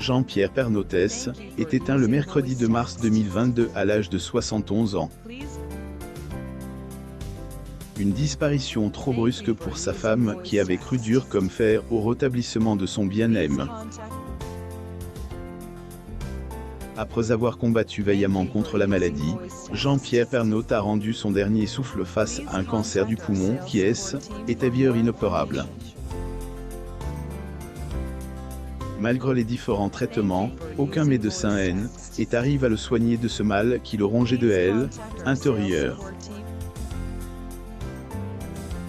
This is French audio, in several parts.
Jean-Pierre Pernautès, est éteint le mercredi 2 mars 2022 à l'âge de 71 ans. Une disparition trop brusque pour sa femme qui avait cru dur comme fer au rétablissement de son bien-aimé. Après avoir combattu vaillamment contre la maladie, Jean-Pierre Pernaut a rendu son dernier souffle face à un cancer du poumon qui est avéré inopérable. Malgré les différents traitements, aucun médecin n'arrive à le soigner de ce mal qui le rongeait de l'intérieur.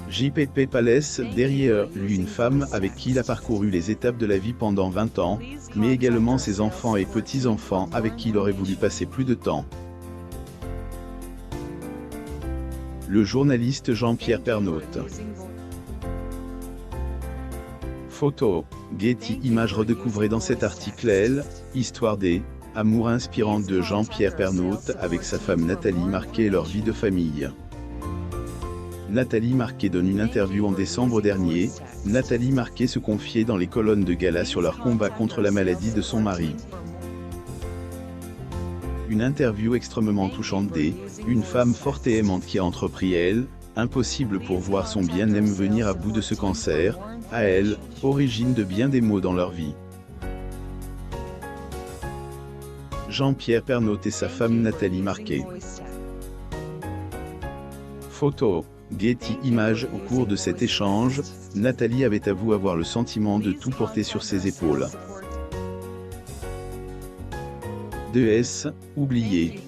JPP laisse derrière lui une femme avec qui il a parcouru les étapes de la vie pendant 20 ans, mais également ses enfants et petits-enfants avec qui il aurait voulu passer plus de temps. Le journaliste Jean-Pierre Pernaut. Photo, Getty Images. Redécouvrez dans cet article histoire des amours inspirantes de Jean-Pierre Pernaut avec sa femme Nathalie Marquet et leur vie de famille. Nathalie Marquet donne une interview en décembre dernier. Nathalie Marquet se confiait dans les colonnes de Gala sur leur combat contre la maladie de son mari. Une interview extrêmement touchante une femme forte et aimante qui a entrepris impossible pour voir son bien-aimé venir à bout de ce cancer, origine de bien des maux dans leur vie. Jean-Pierre Pernaut et sa femme Nathalie Marquet. Photo, Getty Images. Au cours de cet échange, Nathalie avait avoué avoir le sentiment de tout porter sur ses épaules. Oubliée.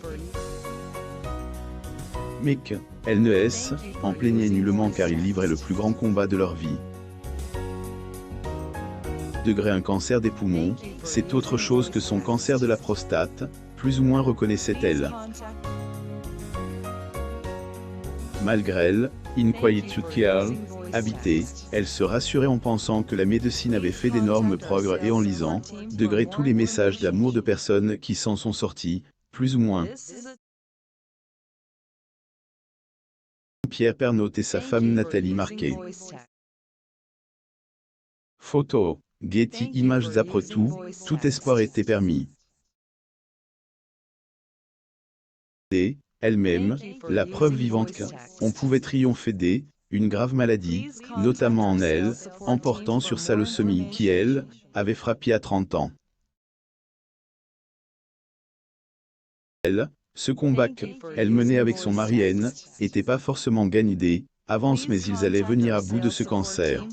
Mais qu'elle ne en plaignait nullement car il livrait le plus grand combat de leur vie. Un cancer des poumons, c'est autre chose que son cancer de la prostate, plus ou moins reconnaissait-elle. Malgré elle, inquiétude habitée, elle se rassurait en pensant que la médecine avait fait d'énormes progrès et en lisant, tous les messages d'amour de personnes qui s'en sont sorties, plus ou moins. Jean-Pierre Pernaut et sa femme Nathalie Marquet. Photo, Getty Images. Après tout espoir était permis. Elle-même, la preuve vivante qu'on pouvait triompher une grave maladie, notamment en emportant sur sa leucémie qui, avait frappé à 30 ans. Ce combat qu'elle menait avec son mari n'était pas forcément gagné d'avance, mais ils allaient venir à bout de ce cancer.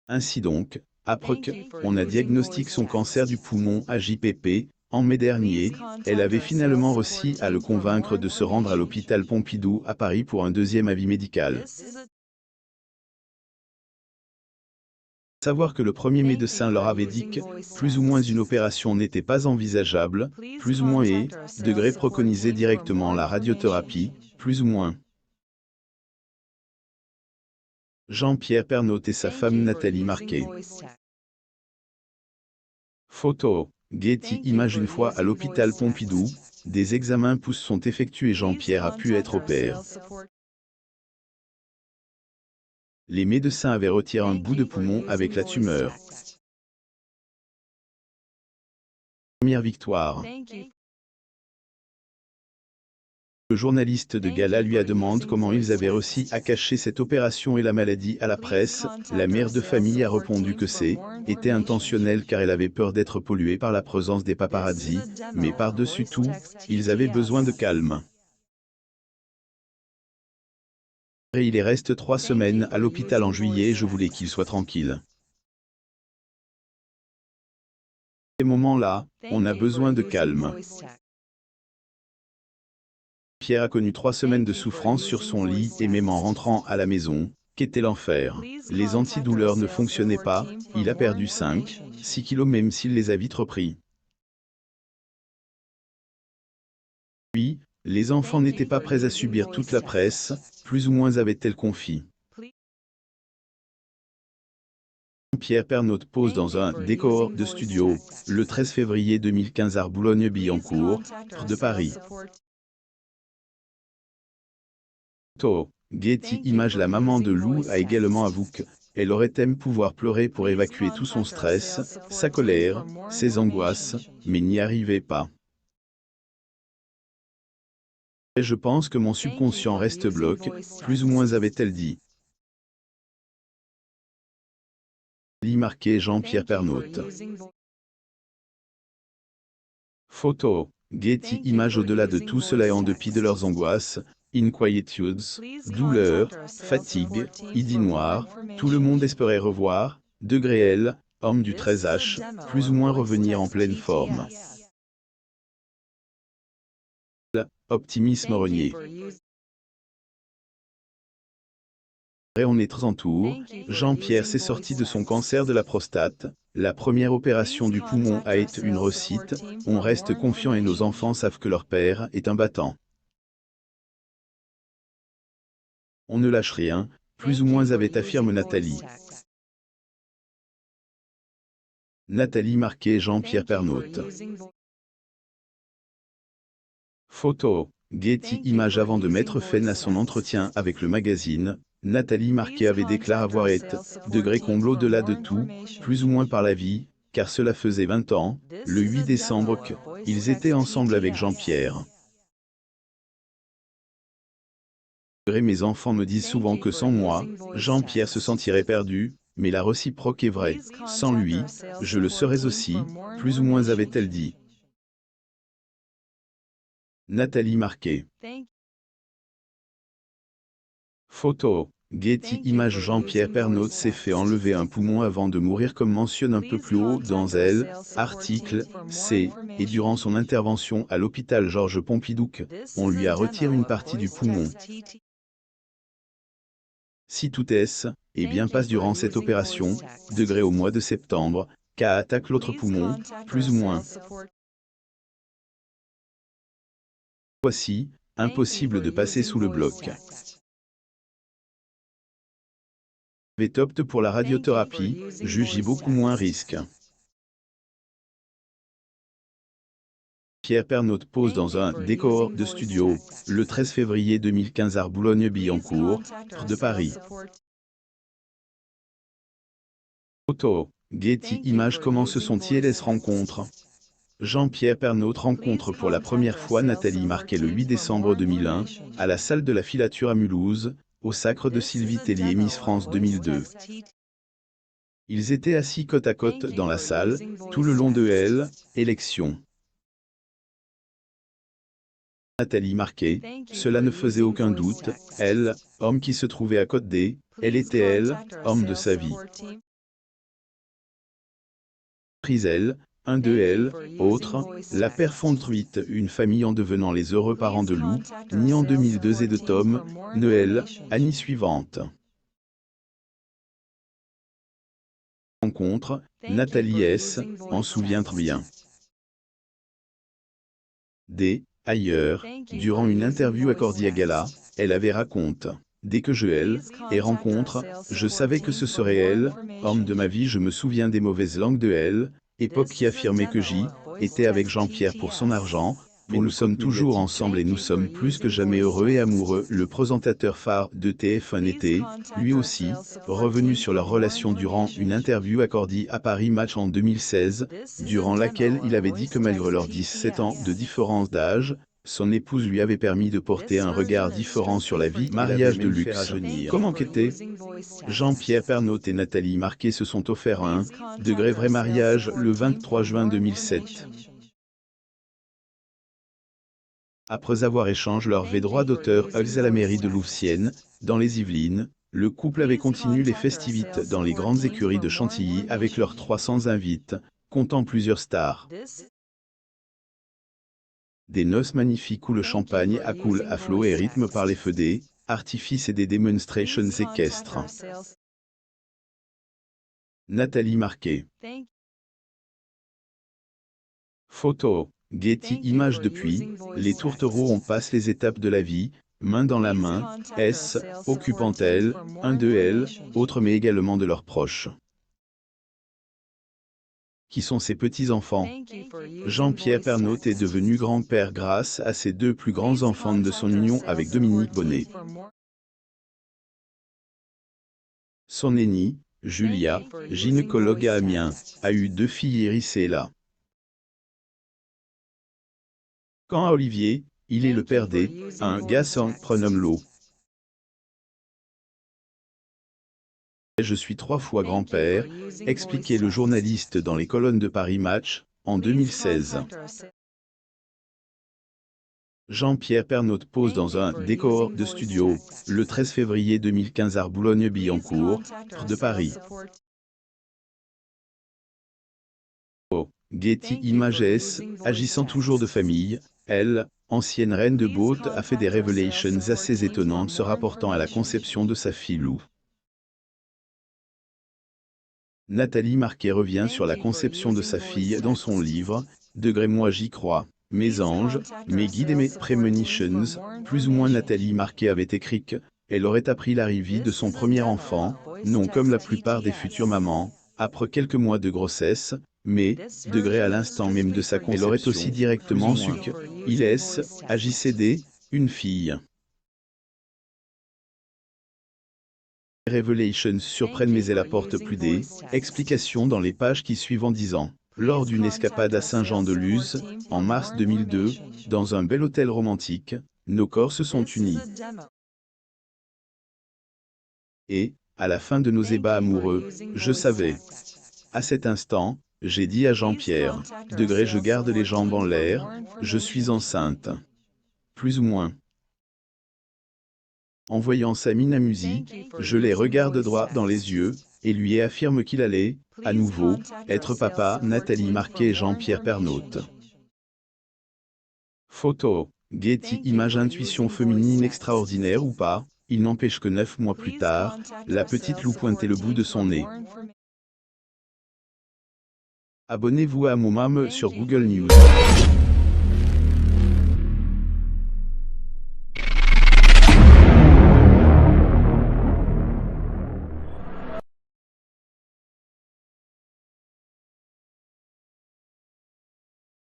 Ainsi donc, après qu'on a diagnostiqué son cancer du poumon à JPP, en mai dernier, elle avait finalement réussi à le convaincre de se rendre à l'hôpital Pompidou à Paris pour un deuxième avis médical. Savoir que le premier médecin leur avait dit que, plus ou moins une opération n'était pas envisageable, plus ou moins préconisait directement la radiothérapie, plus ou moins. Jean-Pierre Pernaut et sa femme Nathalie Marquet. Photo, Getty Images. Une fois à l'hôpital Pompidou, des examens sont effectués et Jean-Pierre a pu être opéré. Les médecins avaient retiré un bout de poumon avec la tumeur. Première victoire. Le journaliste de Gala lui a demandé comment ils avaient réussi à cacher cette opération et la maladie à la presse. La mère de famille a répondu que était intentionnel car elle avait peur d'être polluée par la présence des paparazzi, mais par-dessus tout, ils avaient besoin de calme. Et il reste 3 semaines à l'hôpital en juillet et je voulais qu'il soit tranquille. À ces moments-là, on a besoin de calme. Pierre a connu 3 semaines de souffrance sur son lit et même en rentrant à la maison, qu'était l'enfer. Les antidouleurs ne fonctionnaient pas, il a perdu 6 kilos même s'il les a vite repris. Puis, les enfants n'étaient pas prêts à subir toute la presse, plus ou moins avait-elle confié. Jean-Pierre Pernaut pose dans un décor de studio, le 13 février 2015 à Boulogne-Billancourt, près de Paris. Photo, Getty Images. La maman de Lou a également avoué Elle aurait aimé pouvoir pleurer pour évacuer tout son stress, sa colère, ses angoisses, mais n'y arrivait pas. Et je pense que mon subconscient reste bloqué, plus ou moins avait-elle dit. Marqué Jean-Pierre Pernaut. Photo. Getty Images. Au-delà de tout cela et en dépit de leurs angoisses, inquiétudes, douleurs, fatigue, idées noires, tout le monde espérait revoir, degré L, homme du 13H, plus ou moins revenir en pleine forme. Optimisme renié. On est en tour, Jean-Pierre s'est sorti de son cancer de la prostate, la première opération du poumon a été une réussite, on reste confiant et nos enfants savent que leur père est un battant. On ne lâche rien, plus ou moins avait affirme Nathalie. Nathalie Marquet Jean-Pierre Pernaut. Photo. Getty Images. Avant de mettre fin à son entretien avec le magazine, Nathalie Marquet avait déclaré avoir été, degré comble au-delà de tout, plus ou moins par la vie, car cela faisait 20 ans, le 8 décembre qu'ils étaient ensemble avec Jean-Pierre. Mes enfants me disent souvent que sans moi, Jean-Pierre se sentirait perdu, mais la réciproque est vraie. Sans lui, je le serais aussi, plus ou moins avait-elle dit. Nathalie Marquet. Photo. Getty Images. Jean-Pierre Pernaut s'est fait enlever un poumon avant de mourir comme mentionne un peu plus haut dans Elle, article, C, et durant son intervention à l'hôpital Georges Pompidou, on lui a retiré une partie du poumon. Si tout est, et bien passe durant cette opération, degré au mois de septembre, K attaque l'autre poumon, plus ou moins. Voici, impossible de passer sous le bloc. Opte pour la radiothérapie, juge beaucoup moins risque. Pierre Pernaut pose dans un décor de studio, le 13 février 2015 à Boulogne-Billancourt, près de Paris. Photo. Getty Images. Comment se sont-ils rencontrent? Jean-Pierre Pernaut rencontre pour la première fois Nathalie Marquet le 8 décembre 2001, à la salle de la Filature à Mulhouse, au Sacre de Sylvie Tellier Miss France 2002. Ils étaient assis côte à côte dans la salle, tout le long de Elle, élection. Nathalie Marquet, cela ne faisait aucun doute, elle, homme qui se trouvait à côté, elle était elle, homme de sa vie. Elle, un de elle, autre, la père fonduite une famille en devenant les heureux parents de Lou, ni en 2002 et de Tom, Noël, année suivante. Rencontre, Nathalie S. en souvient très bien. Ailleurs, durant une interview accordée à Gala, elle avait raconté. Dès que et rencontre, je savais que ce serait elle, homme de ma vie. Je me souviens des mauvaises langues de elle, époque qui affirmait que j'y étais avec Jean-Pierre pour son argent, mais nous sommes toujours ensemble et nous sommes plus que jamais heureux et amoureux. Le présentateur phare de TF1 était, lui aussi, revenu sur leur relation durant une interview accordée à Paris Match en 2016, durant laquelle il avait dit que malgré leurs 17 ans de différence d'âge, son épouse lui avait permis de porter un regard différent sur la vie. Mariage de luxe. Comment qu'était Jean-Pierre Pernaut et Nathalie Marquet se sont offerts un degré vrai mariage le 23 juin 2007. Après avoir échangé leurs droits d'auteur à la mairie de Louvciennes, dans les Yvelines, le couple avait continué les festivités dans les grandes écuries de Chantilly avec leurs 300 invités, comptant plusieurs stars. Des noces magnifiques où le champagne coule à flot et rythme par les feux des artifices et des demonstrations équestres. Nathalie Marquet. Photo. Getty Images. Depuis, les tourtereaux on passe les étapes de la vie, main dans la main, occupant elles, un de elles, autre mais également de leurs proches. Qui sont ses petits-enfants. Jean-Pierre Pernaut est devenu grand-père grâce à ses deux plus grands enfants de son union avec Dominique Bonnet. Son aîné, Julia, gynécologue à Amiens, a eu 2 filles Iris et Ella. Quant à Olivier, il est le père un garçon prénomme Lo. Je suis 3 fois grand-père, expliquait le journaliste dans les colonnes de Paris Match, en 2016. Jean-Pierre Pernaut pose dans un décor de studio, le 13 février 2015 à Boulogne-Billancourt, près de Paris. Getty Images, agissant toujours de famille, elle, ancienne reine de Beauté, a fait des révélations assez étonnantes se rapportant à la conception de sa fille Lou. Nathalie Marquet revient sur la conception de sa fille dans son livre « Degré moi j'y crois, mes anges, mes guides et mes premonitions ». Plus ou moins Nathalie Marquet avait écrit qu'elle aurait appris l'arrivée de son premier enfant, non comme la plupart des futures mamans, après quelques mois de grossesse, mais, degré à l'instant même de sa conception, elle aurait aussi directement su qu'il agissait une fille. Les révélations surprennent mais elle apporte plus d'explications dans les pages qui suivent en disant « Lors d'une escapade à Saint-Jean-de-Luz, en mars 2002, dans un bel hôtel romantique, nos corps se sont unis. Et, à la fin de nos ébats amoureux, je savais. À cet instant, j'ai dit à Jean-Pierre, degré je garde les jambes en l'air, je suis enceinte. Plus ou moins. En voyant sa mine amusée, je les regarde droit dans les yeux, et lui affirme qu'il allait, à nouveau, être papa. Nathalie Marquet et Jean-Pierre Pernaut. Photo, Getty Images. Intuition féminine extraordinaire ou pas, il n'empêche que 9 mois plus tard, la petite Lou pointait le bout de son nez. Abonnez-vous à Momam sur Google News.